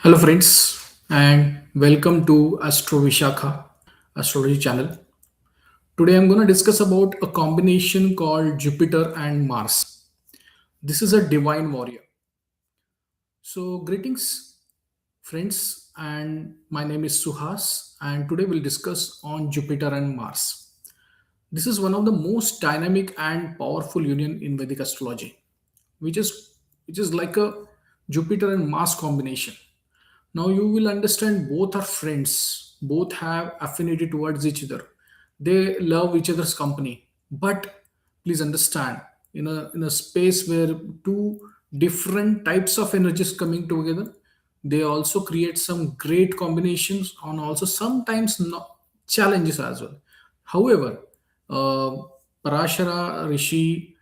Hello, friends, and welcome to Astro Vishakha astrology channel. Today, I'm going to discuss about a combination called Jupiter and Mars. This is a divine warrior. So, greetings, friends, and my name is Suhas, and today we'll discuss on Jupiter and Mars. This is one of the most dynamic and powerful union in Vedic astrology, which is which is like a Jupiter and Mars combination. Now you will understand both are friends, both have affinity towards each other. They love each other's company. But please understand, in a space where two different types of energies coming together, they also create some great combinations and also sometimes challenges as well. However, uh, Parashara Rishi,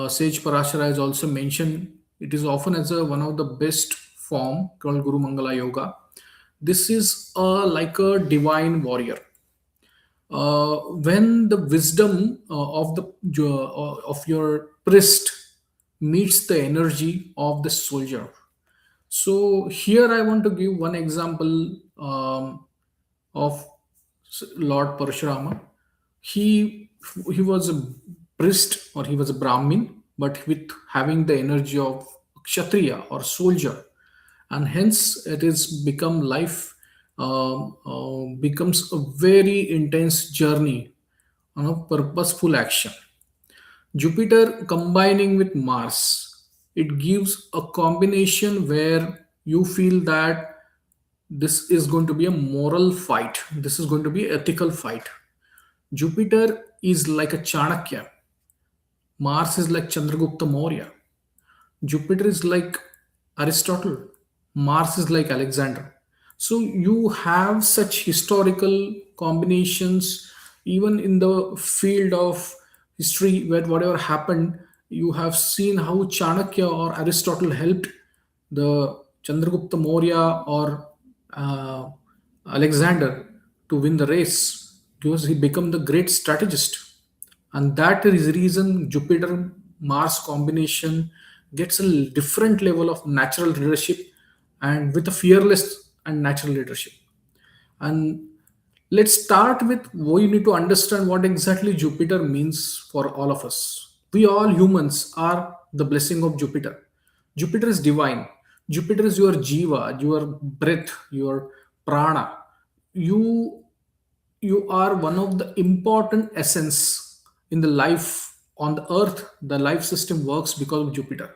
Sage Parashara is also mentioned. It is often as one of the best form called Guru Mangala Yoga. This is like a divine warrior. When the wisdom of your priest meets the energy of the soldier. So here I want to give one example of Lord Parashurama. He he was a priest or he was a Brahmin, but with having the energy of Kshatriya or soldier, and hence it is become life becomes a very intense journey on a purposeful action. Jupiter combining with Mars, it gives a combination where you feel that this is going to be a moral fight. This is going to be ethical fight. Jupiter is like a Chanakya. Mars is like Chandragupta Maurya. Jupiter is like Aristotle. Mars is like Alexander. So you have such historical combinations even in the field of history where whatever happened, you have seen how Chanakya or Aristotle helped the Chandragupta Maurya or uh, Alexander to win the race because he became the great strategist, and that is the reason Jupiter Mars combination gets a different level of natural leadership and with a fearless and natural leadership. And let's start with we need to understand what exactly Jupiter means for all of us. We all humans are the blessing of Jupiter. Jupiter is divine. Jupiter is your Jeeva, your breath, your Prana. You you are one of the important essence in the life on the earth. The life system works because of Jupiter.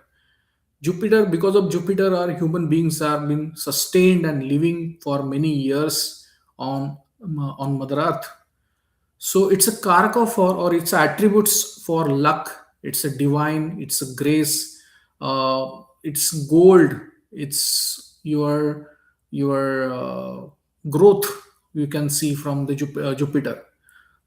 Because of Jupiter, our human beings have been sustained and living for many years on Mother Earth. So it's a karaka for, or it's attributes for luck. It's a divine, it's a grace, it's gold, it's your growth you can see from the Jupiter.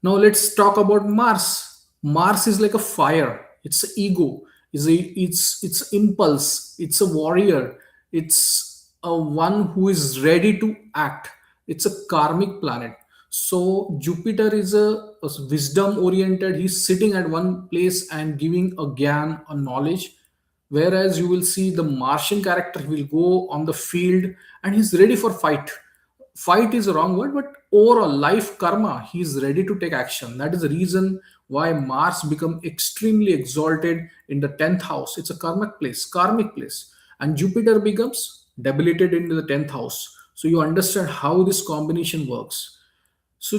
Now let's talk about Mars. Mars is like a fire. It's a ego. It's impulse. It's a warrior. It's a one who is ready to act. It's a karmic planet. So Jupiter is a wisdom oriented. He's sitting at one place and giving a gyan, a knowledge. Whereas you will see the Martian character, he will go on the field and he's ready for fight. Fight is a wrong word, but overall life karma, he is ready to take action. That is the reason why Mars become extremely exalted in the 10th house. It's a karmic place, and Jupiter becomes debilitated into the 10th house. So you understand how this combination works. So,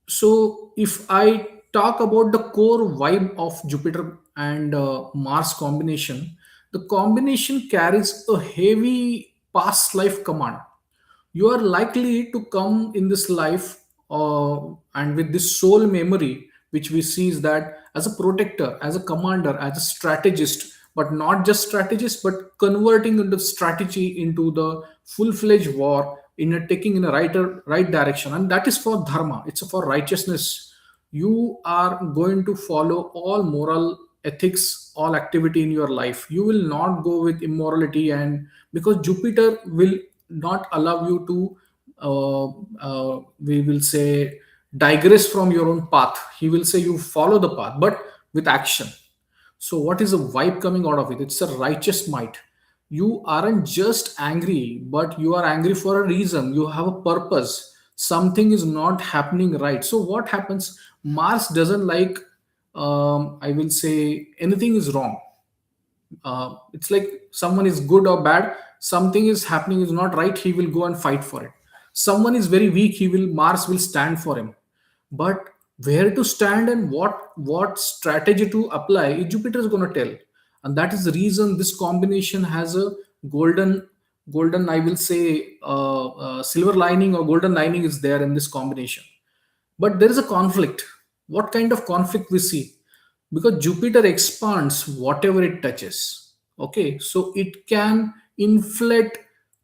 so if I talk about the core vibe of Jupiter and Mars combination, the combination carries a heavy past life command. You are likely to come in this life and with this soul memory, which we see is that as a protector, as a commander, as a strategist, but not just strategist, but converting into strategy into the full-fledged war in a taking in a right direction, and that is for dharma. It's for righteousness. You are going to follow all moral ethics, all activity in your life. You will not go with immorality, and because Jupiter will not allow you to we will say digress from your own path. He will say you follow the path but with action. So what is the vibe coming out of it? It's a righteous might. You aren't just angry, but you are angry for a reason. You have a purpose. Something is not happening right. So what happens? Mars doesn't like, I will say, anything is wrong. It's like someone is good or bad, something is happening is not right, he will go and fight for it. Someone is very weak, he will, Mars will stand for him. But where to stand and what strategy to apply, Jupiter is going to tell. And that is the reason this combination has a golden golden, I will say, silver lining or golden lining is there in this combination. But there is a conflict. What kind of conflict we see? Because Jupiter expands whatever it touches. Okay, so it can inflate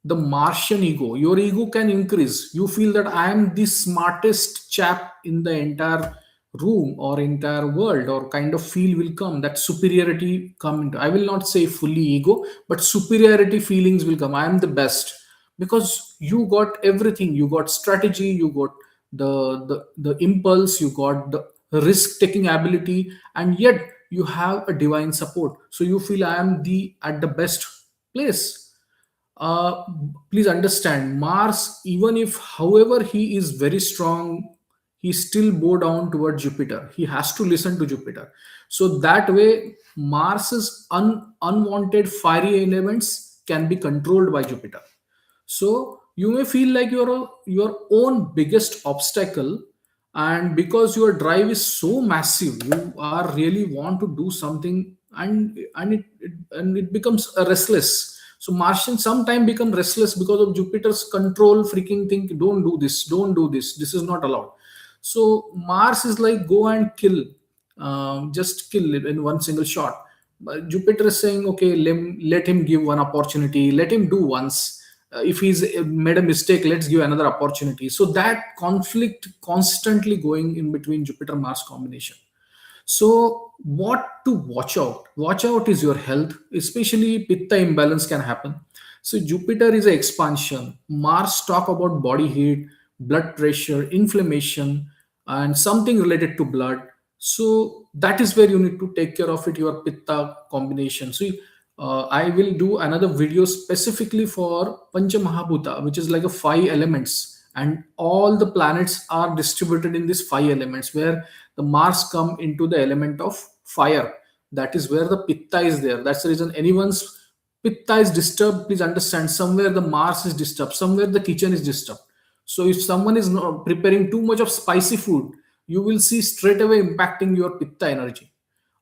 the Martian ego. Your ego can increase. You feel that I am the smartest chap in the entire room or entire world, or kind of feel will come, that superiority come into, I will not say fully ego, but superiority feelings will come. I am the best because you got everything. You got strategy, you got the impulse, you got the risk taking ability, and yet you have a divine support, so you feel I am the at the best place. uh, Please understand, Mars, even if however he is very strong, he still bow down toward Jupiter. He has to listen to Jupiter. So that way, Mars's unwanted fiery elements can be controlled by Jupiter. So you may feel like your own biggest obstacle, and because your drive is so massive, you are really want to do something, and it becomes a restless. So Martians sometimes become restless because of Jupiter's control freaking thing. Don't do this, don't do this, this is not allowed. So Mars is like go and kill, just kill it in one single shot. But Jupiter is saying, okay, let him give one opportunity, let him do once. If he's made a mistake, let's give another opportunity. So that conflict constantly going in between Jupiter Mars combination. So, what to watch out? Watch out is your health, especially pitta imbalance can happen. So, Jupiter is an expansion. Mars talk about body heat, blood pressure, inflammation, and something related to blood. So, that is where you need to take care of it. Your pitta combination. So, I will do another video specifically for Pancha Mahabhuta, which is like a five elements, and all the planets are distributed in these five elements, where the Mars come into the element of fire. That is where the Pitta is there. That's the reason anyone's Pitta is disturbed. Please understand, somewhere the Mars is disturbed, somewhere the kitchen is disturbed. So if someone is not preparing too much of spicy food, you will see straight away impacting your Pitta energy,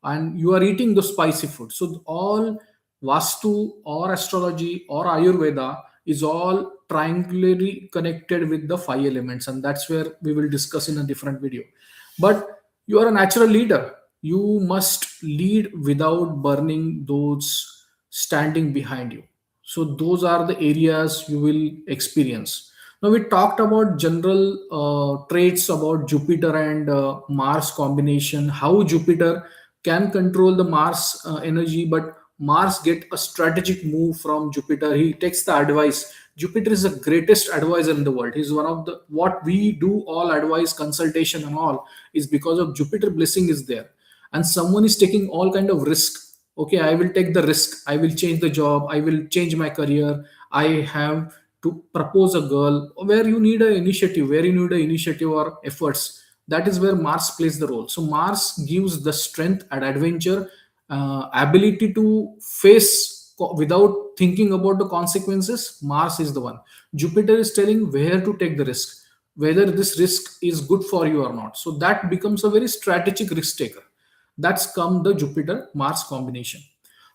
and you are eating the spicy food. So all Vastu or astrology or Ayurveda is all triangularly connected with the five elements, and that's where we will discuss in a different video. But you are a natural leader. You must lead without burning those standing behind you. So those are the areas you will experience. Now we talked about general traits about Jupiter and Mars combination, how Jupiter can control the Mars energy, but Mars get a strategic move from Jupiter. He takes the advice. Jupiter is the greatest advisor in the world. He's one of the, what we do all advice, consultation and all, is because of Jupiter blessing is there. And someone is taking all kind of risk. Okay, I will take the risk. I will change the job. I will change my career. I have to propose a girl, where you need an initiative, where you need an initiative or efforts. That is where Mars plays the role. So Mars gives the strength and adventure, ability to face without thinking about the consequences. Mars is the one. Jupiter is telling where to take the risk, whether this risk is good for you or not. So that becomes a very strategic risk taker. That's come the Jupiter Mars combination.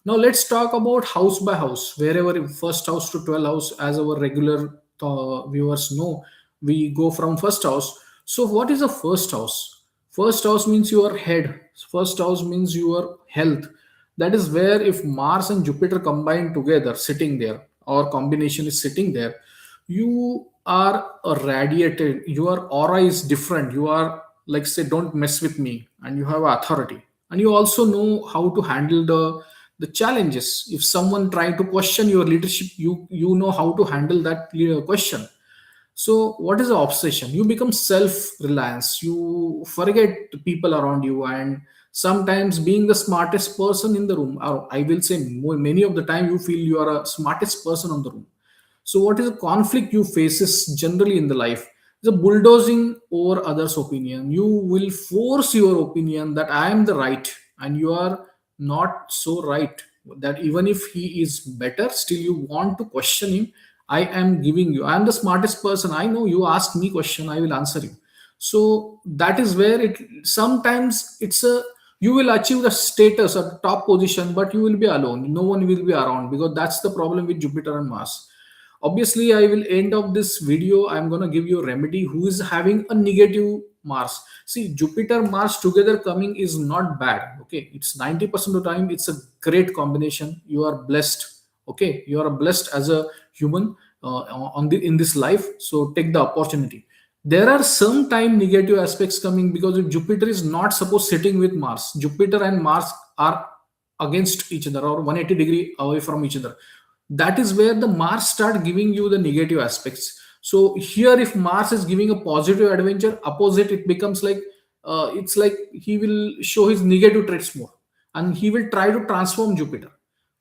Now let's talk about house by house, wherever first house to 12th house, as our regular viewers know, we go from first house. So what is the first house? First house means your head. First house means your health. That is where if Mars and Jupiter combine together, sitting there, or combination is sitting there, you are a radiated. Your aura is different. You are like, say, don't mess with me, and you have authority, and you also know how to handle the challenges. If someone try to question your leadership, you know how to handle that question. So what is the obsession? You become self reliance, you forget the people around you, and Sometimes being the smartest person in the room, or I will say many of the time you feel you are a smartest person on the room. So what is a conflict you faces generally in the life? The bulldozing over others' opinion. You will force your opinion that I am the right and you are not so right. That even if he is better, still you want to question him. I am giving you. I am the smartest person. I know you ask me question, I will answer you. So that is where it sometimes it's a you will achieve the status or top position, but you will be alone. No one will be around because that's the problem with Jupiter and Mars. Obviously, I will end of this video. I'm going to give you a remedy who is having a negative Mars. See, Jupiter Mars together coming is not bad. Okay, it's 90% of the time. It's a great combination. You are blessed. Okay, you are blessed as a human on the in this life. So take the opportunity. There are some time negative aspects coming because if Jupiter is not supposed sitting with Mars. Jupiter and Mars are against each other or 180-degree away from each other. That is where the Mars start giving you the negative aspects. So here if Mars is giving a positive adventure, opposite it becomes like it's like he will show his negative traits more, and he will try to transform Jupiter.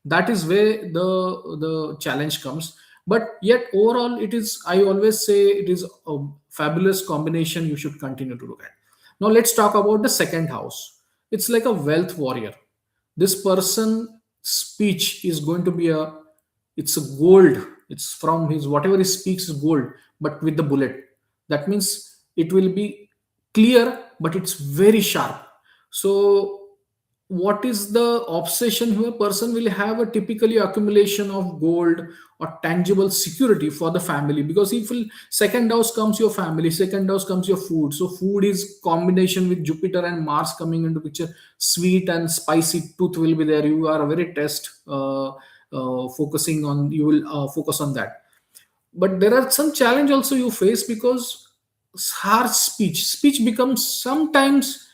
That is where the challenge comes. But yet overall it is, I always say, it is a fabulous combination you should continue to look at. Now let's talk about the second house. It's like a wealth warrior. This person speech is going to be a, it's a gold. It's from his whatever he speaks is gold, but with the bullet. That means it will be clear, but it's very sharp. So what is the obsession here? Person will have a typically accumulation of gold or tangible security for the family, because if second house comes your family, second house comes your food. So food is combination with Jupiter and Mars coming into picture. Sweet and spicy tooth will be there. You are very test focusing on, you will focus on that. But there are some challenge also you face because harsh speech becomes sometimes,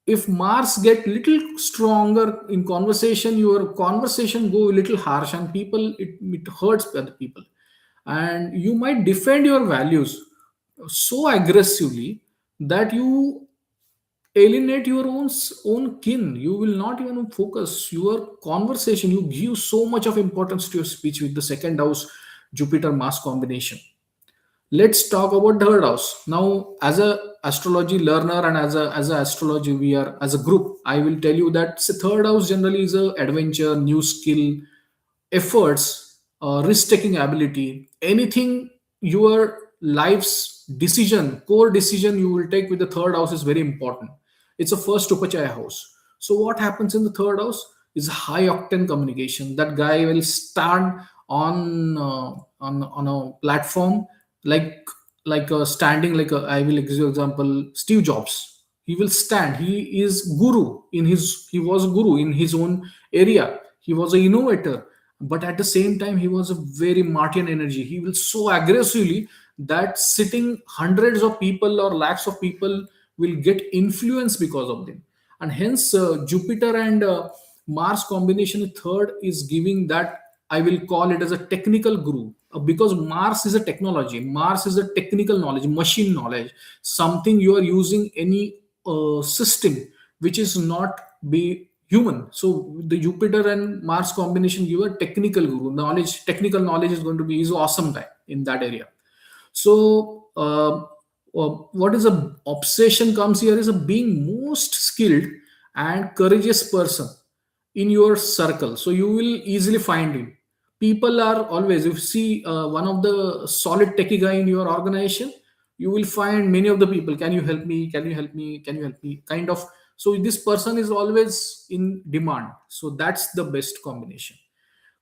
if Mars get little stronger in conversation, your conversation go a little harsh and people, it hurts other people. And you might defend your values so aggressively that you alienate your own kin. You will not even focus your conversation. You give so much of importance to your speech with the second house Jupiter Mars combination. Let's talk about third house now. As a astrology learner and as a astrology we are as a group, I will tell you that third house generally is a adventure, new skill, efforts, risk taking ability, anything your life's decision, core decision you will take with the third house is very important. It's a first upachaya house. So what happens in the third house is high octane communication. That guy will stand on a platform like standing like a, I will give you example, Steve Jobs. He will stand. He is guru in his, he was guru in his own area. He was an innovator, but at the same time he was a very Martian energy. He will so aggressively that sitting hundreds of people or lakhs of people will get influenced because of them. And hence Jupiter and Mars combination in third is giving that, I will call it as a technical guru. Because Mars is a technology, Mars is a technical knowledge, machine knowledge, something you are using any system which is not be human. So the Jupiter and Mars combination give a technical guru knowledge. Technical knowledge is going to be, is awesome guy in that area. So what is a obsession comes here is a being most skilled and courageous person in your circle. So you will easily find him. People are always, if you see one of the solid techie guy in your organization, you will find many of the people, can you help me, can you help me, can you help me, kind of. So this person is always in demand. So that's the best combination.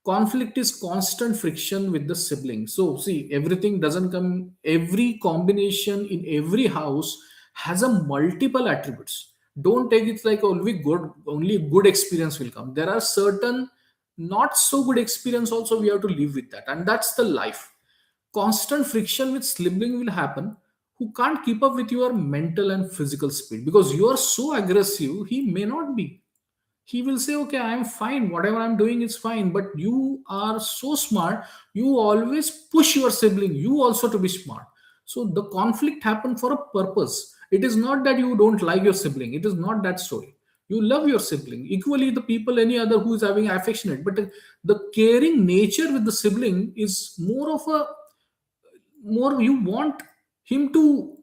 Conflict is constant friction with the siblings. So see, everything doesn't come, every combination in every house has a multiple attributes. Don't take it like only good experience will come. There are certain not so good experience also, we have to live with that, and that's the life. Constant friction with sibling will happen, who can't keep up with your mental and physical speed, because you are so aggressive, he may not be. He will say, okay, I am fine, whatever I'm doing is fine, but you are so smart, you always push your sibling, you also to be smart. So the conflict happened for a purpose. It is not that you don't like your sibling, it is not that story. You love your sibling equally, the people any other who is having affectionate, but the caring nature with the sibling is more of a, more you want him to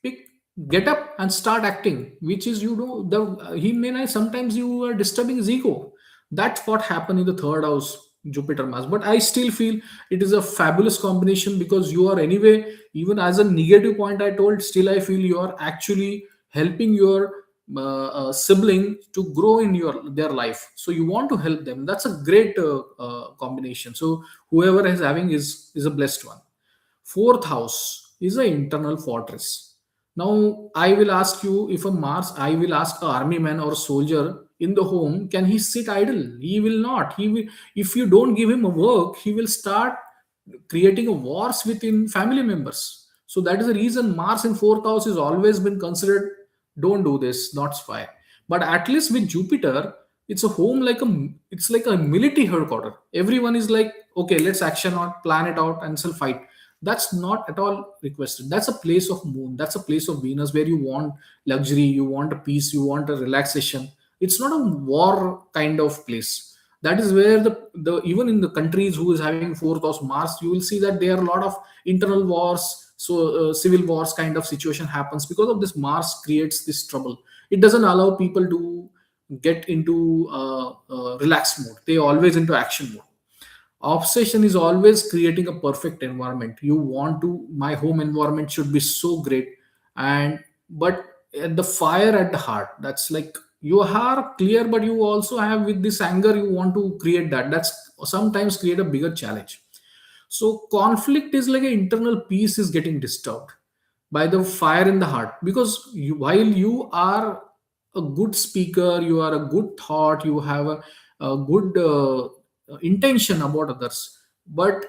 pick, get up and start acting, which is, you know, the he may not, sometimes you are disturbing his ego. That's what happened in the third house, Jupiter Mars. But I still feel it is a fabulous combination, because you are anyway, even as a negative point I told, still I feel you are actually helping your sibling to grow in your their life, so you want to help them. That's a great combination. So whoever is having is a blessed one. Fourth house is an internal fortress. Now, I will ask you, if a Mars, I will ask a army man or soldier in the home, can he sit idle? He will not. He will, if you don't give him a work, he will start creating a wars within family members. So that is the reason Mars in fourth house is always been considered, don't do this, not spy. But at least with Jupiter, it's a home like a, it's like a military headquarters. Everyone is like, okay, let's action out, plan it out, and still fight. That's not at all requested. That's a place of moon, that's a place of Venus, where you want luxury, you want a peace, you want a relaxation. It's not a war kind of place. That is where the even in the countries who is having fourth house Mars, you will see that there are a lot of internal wars. So civil wars kind of situation happens because of this. Mars creates this trouble. It doesn't allow people to get into relaxed mode. They always into action mode. Obsession is always creating a perfect environment. You want to, my home environment should be so great. And but at the fire at the heart, that's like you are clear, but you also have with this anger, you want to create that. That's sometimes create a bigger challenge. So conflict is like an internal peace is getting disturbed by the fire in the heart, because you, while you are a good speaker, you are a good thought, you have a good intention about others, but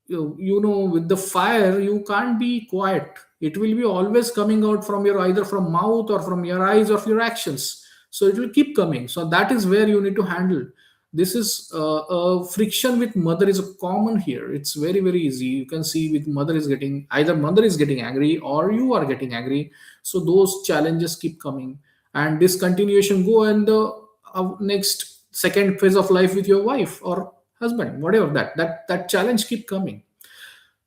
you know, with the fire you can't be quiet. It will be always coming out from your, either from mouth or from your eyes or your actions. So it will keep coming. So that is where you need to handle. This is friction with mother is a common here. It's very very easy. You can see with mother is getting, either mother is getting angry or you are getting angry. So those challenges keep coming, and this continuation go, and the next second phase of life with your wife or husband, whatever, that challenge keep coming.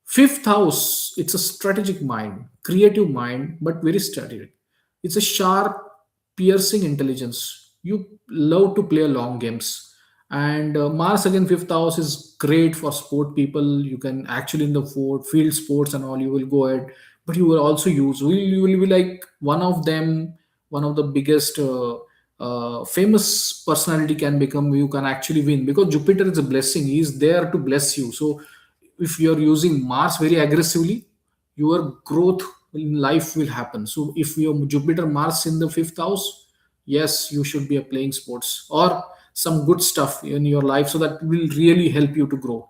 Fifth house, it's a strategic mind, creative mind, but very strategic. It's a sharp, piercing intelligence. You love to play long games. And Mars again, fifth house is great for sport people. You can actually in the field sports and all, you will go ahead, but you will also use, you will be like one of them, one of the biggest famous personality can become. You can actually win because Jupiter is a blessing. He is there to bless you. So if you are using Mars very aggressively, your growth in life will happen. So if your Jupiter Mars in the fifth house, yes, you should be playing sports or some good stuff in your life, so that will really help you to grow.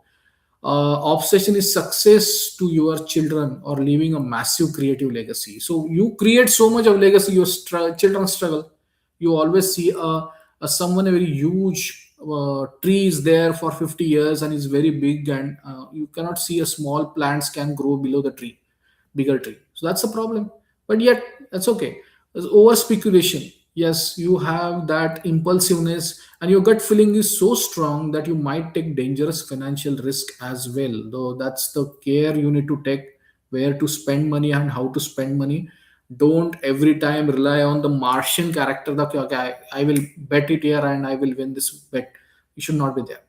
Obsession is success to your children or leaving a massive creative legacy. So you create so much of legacy, your children struggle. You always see someone, a very huge tree is there for 50 years and is very big, and you cannot see a small plants can grow below the tree, bigger tree. So that's a problem. But yet that's okay. There's over speculation. Yes, you have that impulsiveness, and your gut feeling is so strong that you might take dangerous financial risk as well. Though that's the care you need to take, where to spend money and how to spend money. Don't every time rely on the Martian character that, okay, I will bet it here and I will win this bet. You should not be there.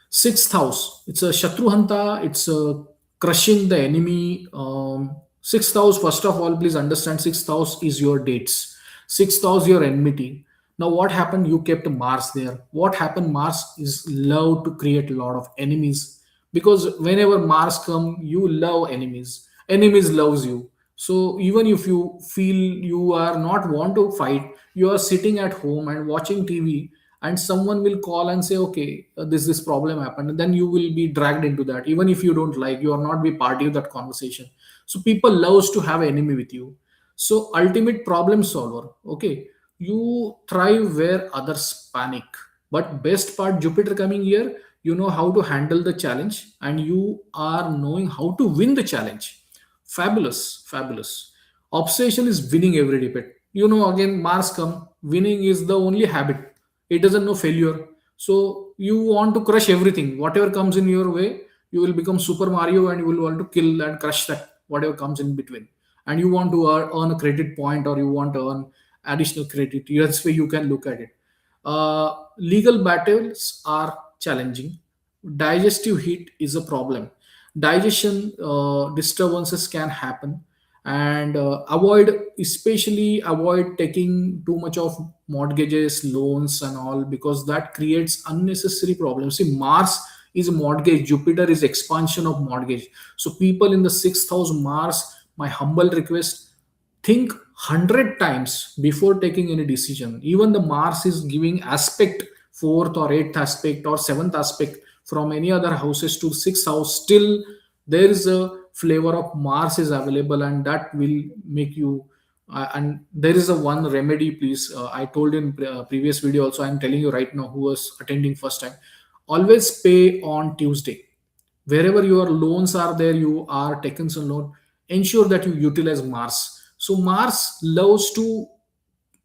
Sixth house, it's a Shatruhanta, it's crushing the enemy. Sixth house, first of all, please understand, sixth house is your dates. Sixth house, your enmity. Now, what happened? You kept Mars there. What happened? Mars is love to create a lot of enemies, because whenever Mars come, you love enemies. Enemies loves you. So even if you feel you are not want to fight, you are sitting at home and watching TV, and someone will call and say, okay, this problem happened, and then you will be dragged into that. Even if you don't like, you are not be party of that conversation. So people loves to have enemy with you. So ultimate problem solver. Okay, you thrive where others panic. But best part, Jupiter coming here, you know how to handle the challenge, and you are knowing how to win the challenge. Fabulous, fabulous. Obsession is winning every debate. You know, again, Mars come. Winning is the only habit. It doesn't know failure. So you want to crush everything, whatever comes in your way. You will become Super Mario and you will want to kill and crush that whatever comes in between. And you want to earn a credit point, or you want to earn additional credit. That's way you can look at it. Legal battles are challenging. Digestive heat is a problem. Digestion disturbances can happen. And especially avoid taking too much of mortgages, loans and all, because that creates unnecessary problems. See, Mars is mortgage, Jupiter is expansion of mortgage. So people in the sixth house Mars, my humble request, think 100 times before taking any decision. Even the Mars is giving aspect, fourth or eighth aspect or seventh aspect from any other houses to sixth house, still there is a flavor of Mars is available, and that will make you and there is a one remedy, please. I told in previous video also, I'm telling you right now, who was attending first time, always pay on Tuesday. Wherever your loans are there, you are taken some loan, ensure that you utilize Mars. So Mars loves to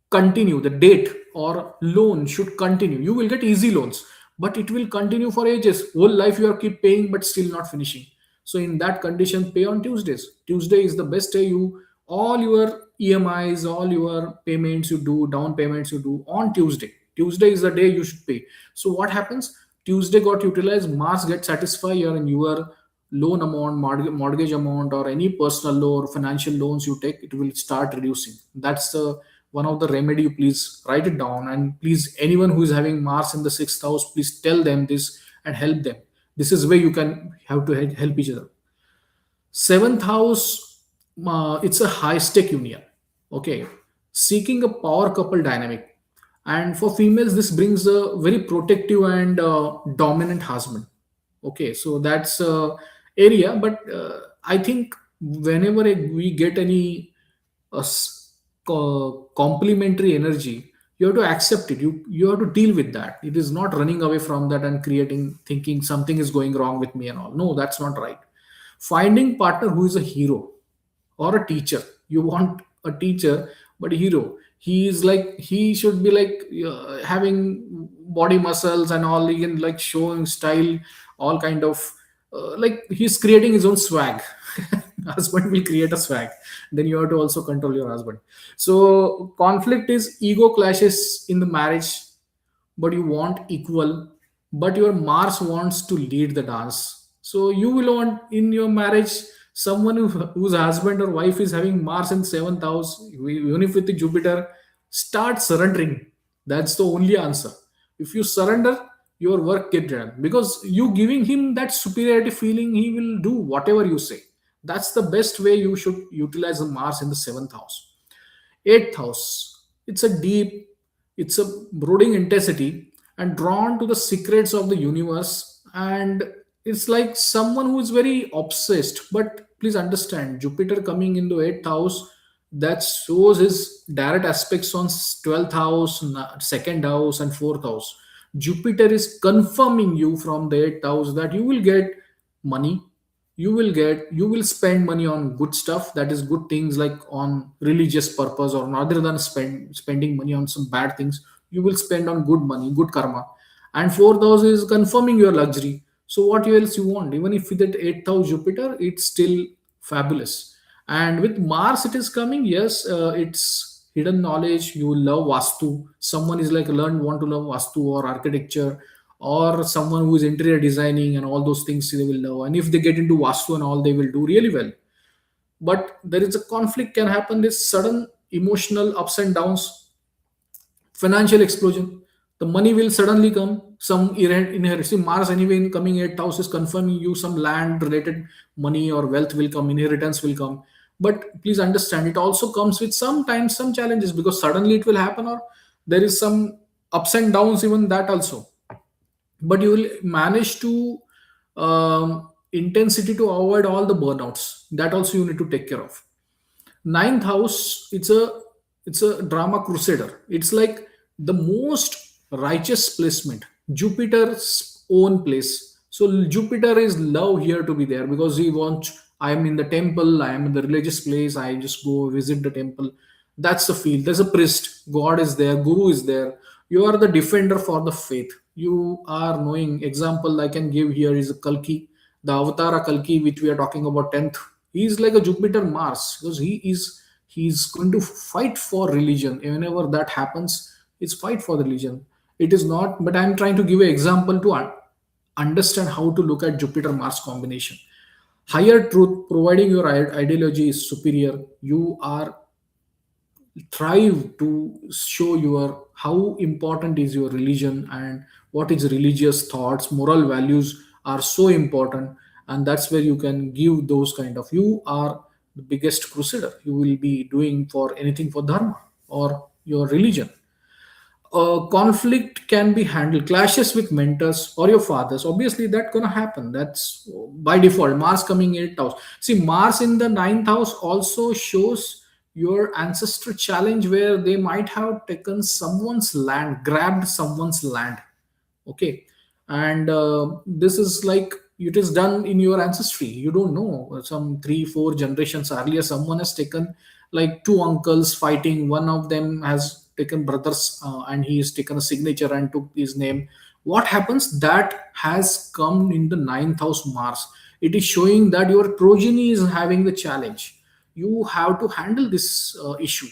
continue. The date or loan should continue. You will get easy loans, but it will continue for ages. Whole life you are keep paying but still not finishing. So in that condition, pay on Tuesdays. Tuesday is the best day. You all your EMIs, all your payments you do, down payments you do on Tuesday. Tuesday is the day you should pay. So what happens? Tuesday got utilized, Mars get satisfied your loan amount, mortgage amount, or any personal loan or financial loans you take, it will start reducing. That's the one of the remedy. Please write it down, and please, anyone who is having Mars in the sixth house, please tell them this and help them. This is where you can have to help each other. Seventh house, it's a high stake union. Okay, seeking a power couple dynamic, and for females, this brings a very protective and dominant husband. Okay, so that's area, but I think whenever we get any complementary energy, you have to accept it. You have to deal with that. It is not running away from that and creating thinking something is going wrong with me and all. No, that's not right. Finding partner who is a hero or a teacher. You want a teacher, but a hero. He is like, he should be like having body muscles and all. He can like showing style, all kind of like he's creating his own swag. Husband will create a swag. Then you have to also control your husband. So conflict is ego clashes in the marriage, but you want equal, but your Mars wants to lead the dance. So you will want in your marriage someone whose husband or wife is having Mars in seventh house, even if with the Jupiter, start surrendering. That's the only answer. If you surrender, your work get done, because you giving him that superiority feeling, he will do whatever you say. That's the best way you should utilize the Mars in the seventh house. Eighth house, it's a deep, it's a brooding intensity and drawn to the secrets of the universe. And it's like someone who is very obsessed. But please understand, Jupiter coming into eighth house, that shows his direct aspects on 12th house, second house, and fourth house. Jupiter is confirming you from the eighth house that you will get money, you will spend money on good stuff, that is good things, like on religious purpose, or rather than spending money on some bad things, you will spend on good money, good karma. And fourth house is confirming your luxury. So what else you want? Even if with that eighth house Jupiter, it's still fabulous. And with Mars it is coming, yes, it's hidden knowledge. You love Vastu. Someone is like learn want to love Vastu or architecture, or someone who is interior designing and all those things they will love. And if they get into Vastu and all, they will do really well. But there is a conflict can happen, this sudden emotional ups and downs. Financial explosion, the money will suddenly come, some inherit. See, Mars anyway in coming 8th house is confirming you some land related money or wealth will come, inheritance will come. But please understand, it also comes with sometimes some challenges, because suddenly it will happen, or there is some ups and downs even that also. But you will manage to intensity to avoid all the burnouts, that also you need to take care of. Ninth house, it's a drama crusader. It's like the most righteous placement, Jupiter's own place. So Jupiter is love here to be there, because he wants, I am in the temple, I am in the religious place, I just go visit the temple. That's the field. There's a priest, God is there, Guru is there. You are the defender for the faith. You are knowing. Example I can give here is Kalki, the Avatara Kalki, which we are talking about 10th. He is like a Jupiter Mars because he's going to fight for religion. Whenever that happens, it's fight for religion. It is not, but I'm trying to give an example to understand how to look at Jupiter Mars combination. Higher truth, providing your ideology is superior. You are thrive to show your how important is your religion and what is religious thoughts, moral values are so important, and that's where you can give those kind of. You are the biggest crusader. You will be doing for anything for dharma or your religion. Conflict can be handled, clashes with mentors or your fathers, obviously that gonna happen. That's by default. Mars coming in 8th house. See, Mars in the 9th house also shows your ancestor challenge, where they might have taken someone's land, grabbed someone's land. Okay. And this is like it is done in your ancestry. You don't know, some 3 4 generations earlier someone has taken, like two uncles fighting, one of them has taken brothers, and he has taken a signature and took his name. What happens, that has come in the 9th house Mars. It is showing that your progeny is having the challenge. You have to handle this issue.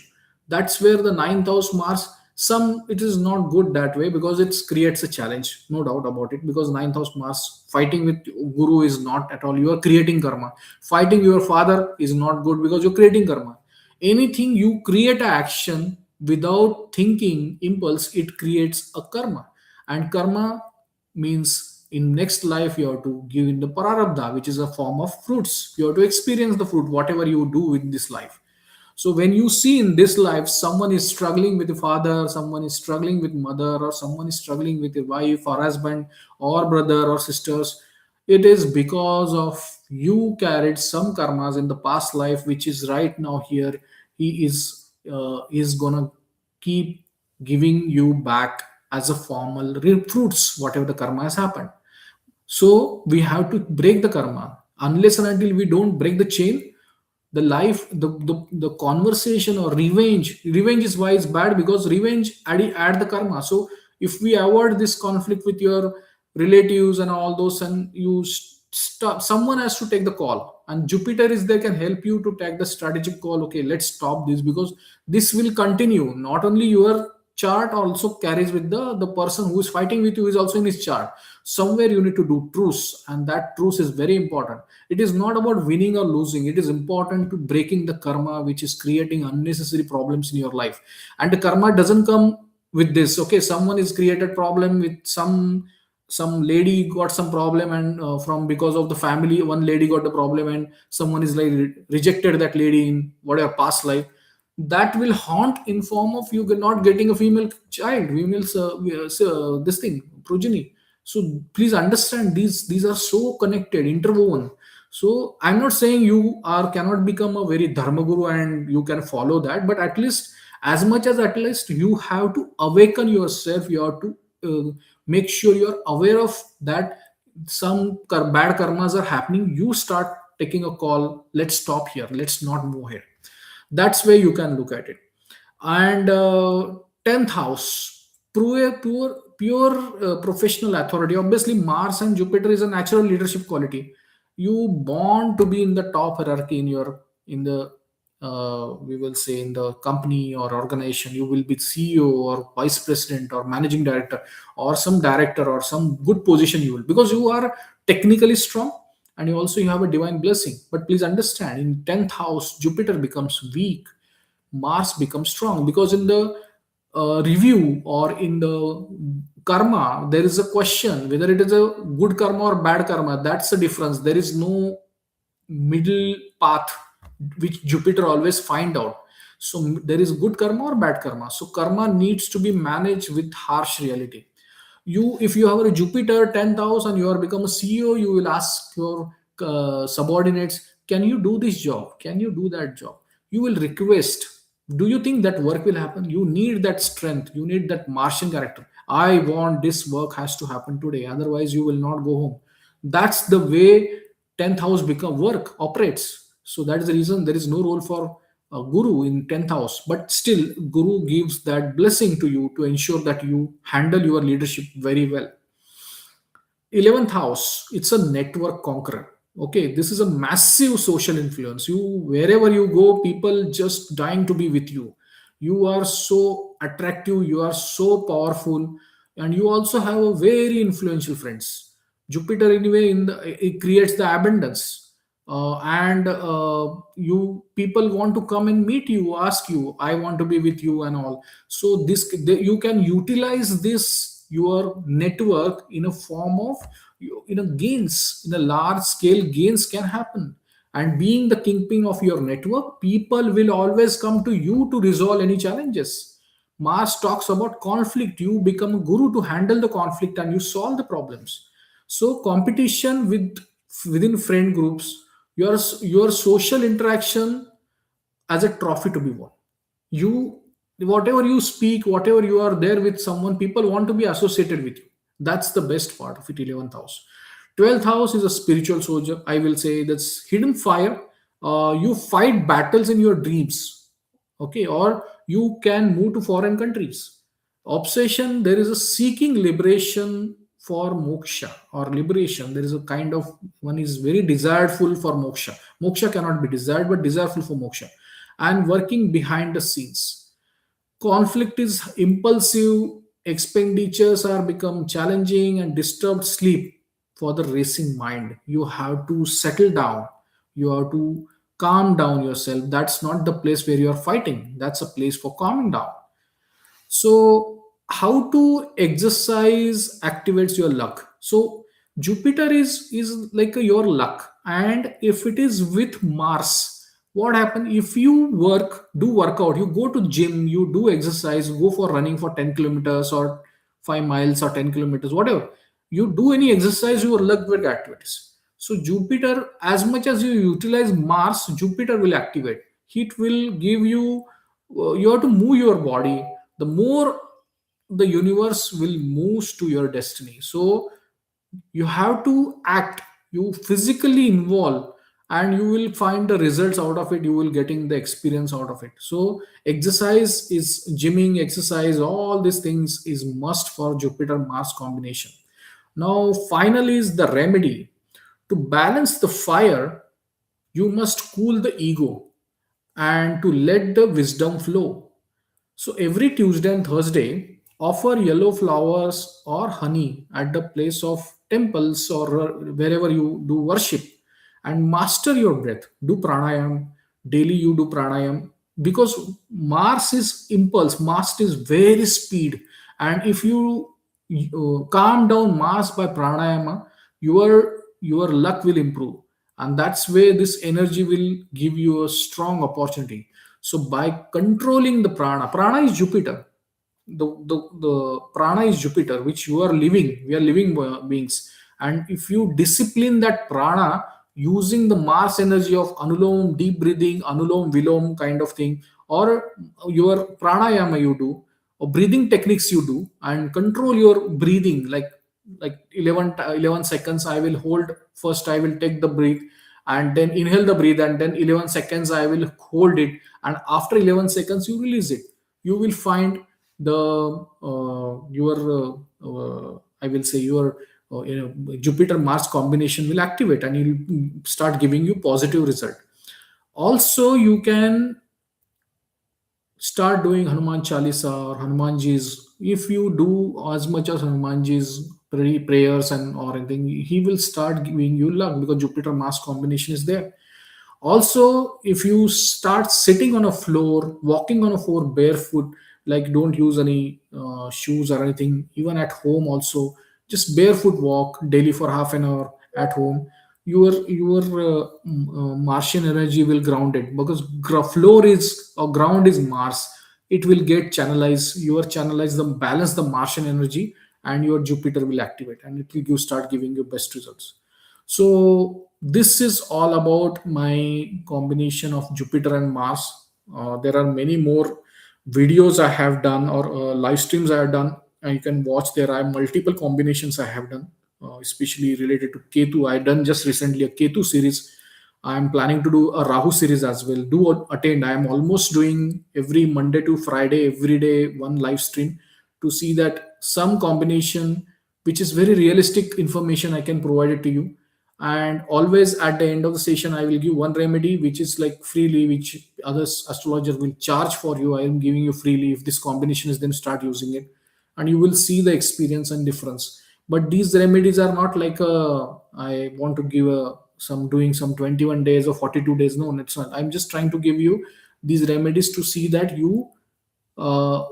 That's where the 9th house Mars, some it is not good that way because it creates a challenge, no doubt about it, because 9th house Mars fighting with Guru is not at all. You are creating karma. Fighting your father is not good because you're creating karma. Anything you create a action without thinking impulse, it creates a karma. And karma means in next life you have to give in the prarabdha, which is a form of fruits. You have to experience the fruit whatever you do in this life. So when you see in this life someone is struggling with the father, someone is struggling with mother, or someone is struggling with a wife or husband or brother or sisters, it is because of you carried some karmas in the past life, which is right now here. He is gonna keep giving you back as a formal real fruits, whatever the karma has happened. So we have to break the karma. Unless and until we don't break the chain, the life, the conversation or revenge is why it's bad, because revenge add the karma. So if we avoid this conflict with your relatives and all those, and you stop, someone has to take the call, and Jupiter is there, can help you to take the strategic call. Okay, let's stop this, because this will continue. Not only your chart also carries with the person who is fighting with you is also in his chart. Somewhere you need to do truce, and that truce is very important. It is not about winning or losing. It is important to breaking the karma which is creating unnecessary problems in your life. And the karma doesn't come with this. Okay, someone is created problem with some lady got some problem, and from because of the family one lady got the problem, and someone is like rejected that lady in whatever past life. That will haunt in form of you not getting a female child, female this thing progeny. So please understand, these are so connected, interwoven. So I'm not saying you are cannot become a very dharma guru and you can follow that, but at least, as much as at least, you have to awaken yourself. You have to make sure you're aware of that. Some bad karmas are happening. You start taking a call, let's stop here, let's not move here. That's where you can look at it. And 10th house, pure professional authority. Obviously Mars and Jupiter is a natural leadership quality. You born to be in the top hierarchy in your, in the we will say, in the company or organization. You will be CEO or vice president or managing director or some director or some good position, you will, because you are technically strong, and you also you have a divine blessing. But please understand, in 10th house Jupiter becomes weak, Mars becomes strong, because in the review or in the karma, there is a question whether it is a good karma or bad karma. That's the difference. There is no middle path which Jupiter always find out. So there is good karma or bad karma. So karma needs to be managed with harsh reality. You, if you have a Jupiter 10th house and you are become a CEO, you will ask your subordinates, can you do this job, can you do that job? You will request. Do you think that work will happen? You need that strength, you need that Martian character. I want this work has to happen today, otherwise you will not go home. That's the way 10th house become work operates. So that is the reason there is no role for Guru in 10th house, but still Guru gives that blessing to you to ensure that you handle your leadership very well. 11th house, it's a network conqueror. Okay, this is a massive social influence. You, wherever you go, people just dying to be with you. You are so attractive, you are so powerful, and you also have a very influential friends. Jupiter anyway in the, it creates the abundance. And you, people want to come and meet you, ask you, I want to be with you and all. So this, you can utilize this your network in a form of, gains, in a large scale gains can happen. And being the kingpin of your network, people will always come to you to resolve any challenges. Mars talks about conflict. You become a guru to handle the conflict and you solve the problems. So competition within friend groups, your social interaction as a trophy to be won. You, whatever you speak, whatever you are there with someone, people want to be associated with you. That's the best part of it. 11th house. 12th house is a spiritual soldier, I will say. That's hidden fire. You fight battles in your dreams. Okay, or you can move to foreign countries. Obsession, there is a seeking liberation for moksha or liberation. There is a kind of, one is very desireful for moksha. Moksha cannot be desired, but desireful for moksha. And working behind the scenes. Conflict is impulsive, expenditures are become challenging, and disturbed sleep for the racing mind. You have to settle down, you have to calm down yourself. That's not the place where you are fighting, that's a place for calming down. So, how to exercise activates your luck. So, Jupiter is like your luck, and if it is with Mars, what happen if you do workout, you go to gym, you do exercise, go for running for 10 kilometers or 5 miles or 10 kilometers, whatever. You do any exercise, your luck will activate. So Jupiter, as much as you utilize Mars, Jupiter will activate. It will give you, you have to move your body. The more the universe will move to your destiny. So you have to act, you physically involve, and you will find the results out of it. You will getting the experience out of it. So exercise is gymming, exercise, all these things is must for Jupiter Mars combination. Now finally is the remedy. To balance the fire, you must cool the ego and to let the wisdom flow. So every Tuesday and Thursday, offer yellow flowers or honey at the place of temples or wherever you do worship, and master your breath. Do pranayam daily. You do pranayam because Mars is impulse. Mars is very speed, and if you calm down Mars by pranayama, your luck will improve, and that's where this energy will give you a strong opportunity. So by controlling the prana, prana is Jupiter. The prana is Jupiter, which you are living. We are living beings. And if you discipline that prana using the Mars energy of anulom, deep breathing, anulom, vilom kind of thing, or your pranayama you do, or breathing techniques you do, and control your breathing like 11 seconds I will hold. First I will take the breath and then inhale the breath, and then 11 seconds I will hold it, and after 11 seconds you release it. You will find the your I will say your Jupiter Mars combination will activate, and it will start giving you positive result. Also you can start doing Hanuman Chalisa or Hanumanji's. If you do as much as Hanumanji's prayers and or anything, he will start giving you luck because Jupiter Mars combination is there. Also, if you start sitting on a floor, walking on a floor barefoot, like don't use any shoes or anything, even at home also, just barefoot walk daily for half an hour at home. Your Martian energy will ground it because floor is or ground is Mars. It will get channelized. Your channelize the balance the Martian energy, and your Jupiter will activate, and it will start giving you best results. So this is all about my combination of Jupiter and Mars. There are many more videos I have done or live streams I have done. You can watch. There are multiple combinations I have done, especially related to Ketu. I done just recently a Ketu series. I'm planning to do a Rahu series as well. Do attend. I am almost doing every Monday to Friday, every day, one live stream to see that some combination which is very realistic information I can provide it to you. And always at the end of the session, I will give one remedy which is like freely, which others astrologer will charge for you. I am giving you freely. If this combination is, then start using it, and you will see the experience and difference. But these remedies are not like I want to give some doing some 21 days or 42 days. No, it's not. I'm just trying to give you these remedies to see that you uh,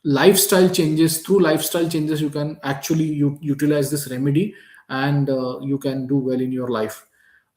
lifestyle changes, through lifestyle changes you can actually utilize this remedy, and you can do well in your life.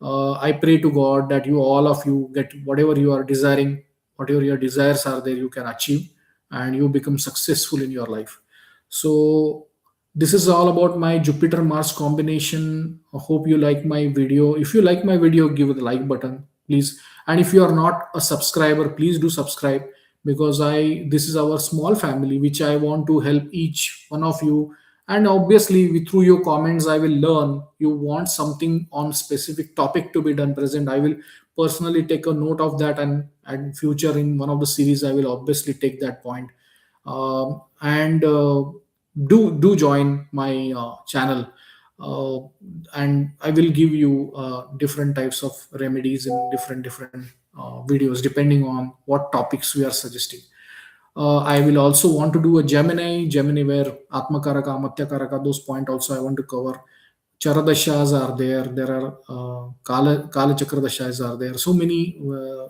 I pray to God that you, all of you, get whatever you are desiring, whatever your desires are there, you can achieve, and you become successful in your life. So this is all about my Jupiter Mars combination. I hope you like my video. If you like my video, give the like button, please. And if you are not a subscriber, please do subscribe, because I this is our small family which I want to help each one of you. And obviously, through your comments, I will learn. You want something on specific topic to be done present, I will personally take a note of that, and future in one of the series, I will obviously take that point. And do join my channel, uh, and I will give you different types of remedies in different videos depending on what topics we are suggesting. I will also want to do a Gemini where Atmakaraka, Amatyakaraka, those point also I want to cover. Charadashas are there. There are Kala Chakradashas are there. So many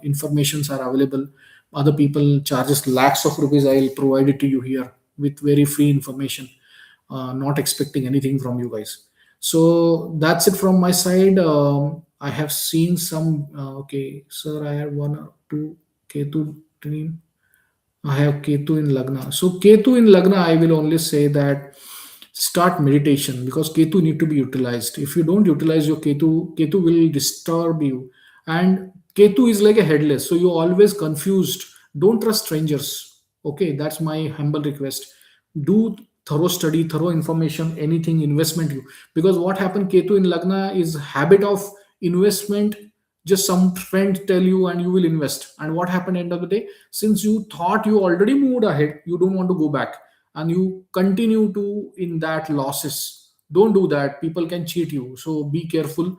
informations are available. Other people charges lakhs of rupees. I will provide it to you here with very free information. Not expecting anything from you guys. So that's it from my side. I have seen some. Okay, sir, I have one or two Ketu dream. I have Ketu in Lagna. So Ketu in Lagna, I will only say that start meditation, because Ketu need to be utilized. If you don't utilize your Ketu will disturb you. And Ketu is like a headless, so you're always confused. Don't trust strangers. Okay, that's my humble request. Do thorough study, thorough information, anything investment you. Because what happened, Ketu in Lagna is habit of investment. Just some friend tell you and you will invest. And what happened end of the day? Since you thought you already moved ahead, you don't want to go back, and you continue to in that losses. Don't do that. People can cheat you, so be careful.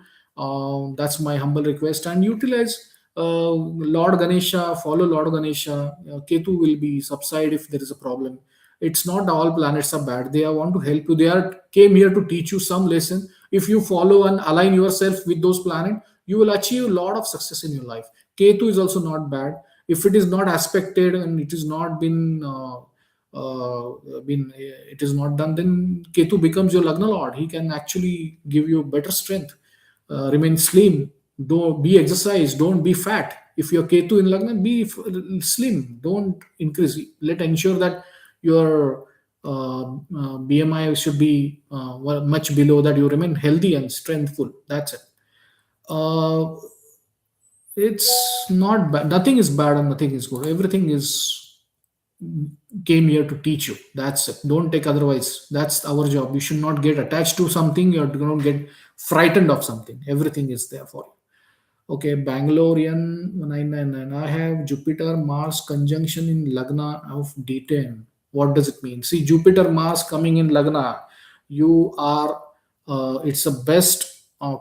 That's my humble request. And utilize Lord Ganesha, follow Lord Ganesha. Ketu will be subside if there is a problem. It's not all planets are bad. They are want to help you. They are came here to teach you some lesson. If you follow and align yourself with those planets, you will achieve a lot of success in your life. Ketu is also not bad. If it is not aspected and it is not been it is not done, then Ketu becomes your Lagna Lord. He can actually give you better strength. Remain slim. Don't be exercise. Don't be fat. If you're Ketu in Lagna, be slim. Don't increase. Let ensure that your BMI should be much below that. You remain healthy and strengthful. That's it. Uh, it's not bad. Nothing is bad and nothing is good. Everything is came here to teach you. That's it. Don't take otherwise. That's our job. You should not get attached to something. You're going to get frightened of something. Everything is there for you. Okay, Bangalorean 999. I have Jupiter Mars conjunction in Lagna of D10. What does it mean? See, Jupiter Mars coming in Lagna, you are, it's a best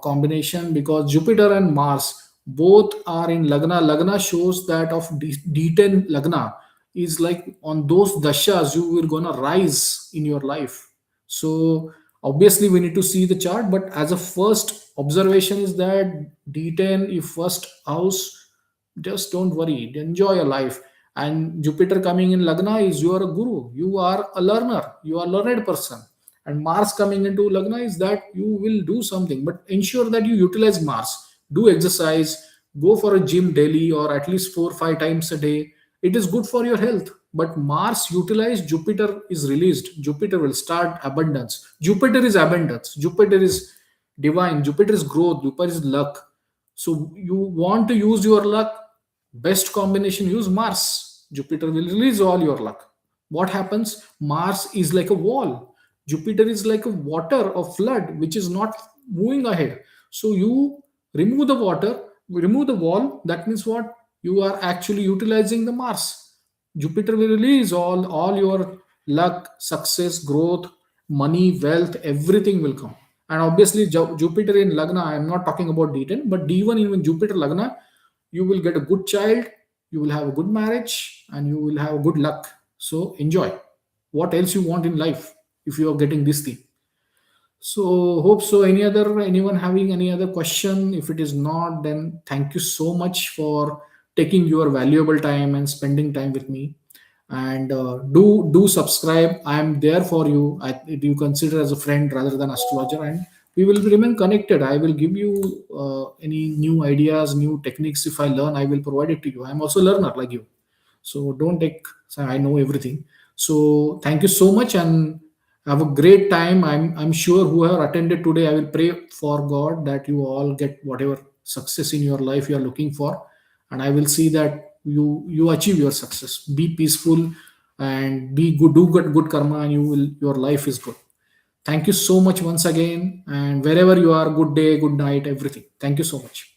combination, because Jupiter and Mars both are in Lagna. Lagna shows that of D10 Lagna is like on those dashas, you will gonna rise in your life. So obviously we need to see the chart, but as a first observation is that D10, if first house, just don't worry, enjoy your life. And Jupiter coming in Lagna is you are a guru, you are a learner, you are a learned person. And Mars coming into Lagna is that you will do something, but ensure that you utilize Mars. Do exercise, go for a gym daily or at least 4 or 5 times a day. It is good for your health. But Mars utilized, Jupiter is released. Jupiter will start abundance. Jupiter is abundance. Jupiter is divine. Jupiter is growth. Jupiter is luck. So you want to use your luck, best combination, use Mars. Jupiter will release all your luck. What happens? Mars is like a wall. Jupiter is like a water or flood which is not moving ahead. So you remove the water remove the wall, that means what? You are actually utilizing the Mars. Jupiter will release all your luck, success, growth, money, wealth, everything will come. And obviously Jupiter in Lagna, I am not talking about D10, but D1 in Jupiter Lagna, you will get a good child, you will have a good marriage, and you will have good luck. So enjoy. What else you want in life if you are getting this thing? So hope so. Anyone having any other question? If it is not, then thank you so much for taking your valuable time and spending time with me. And do subscribe. I am there for you. You consider as a friend rather than astrologer, and we will remain connected. I will give you any new ideas, new techniques. If I learn, I will provide it to you. I am also a learner like you. So don't take, so I know everything. So thank you so much and have a great time. I'm sure whoever attended today, I will pray for God that you all get whatever success in your life you are looking for. And I will see that you achieve your success. Be peaceful and be good, do good karma, and your life is good. Thank you so much once again. And wherever you are, good day, good night, everything. Thank you so much.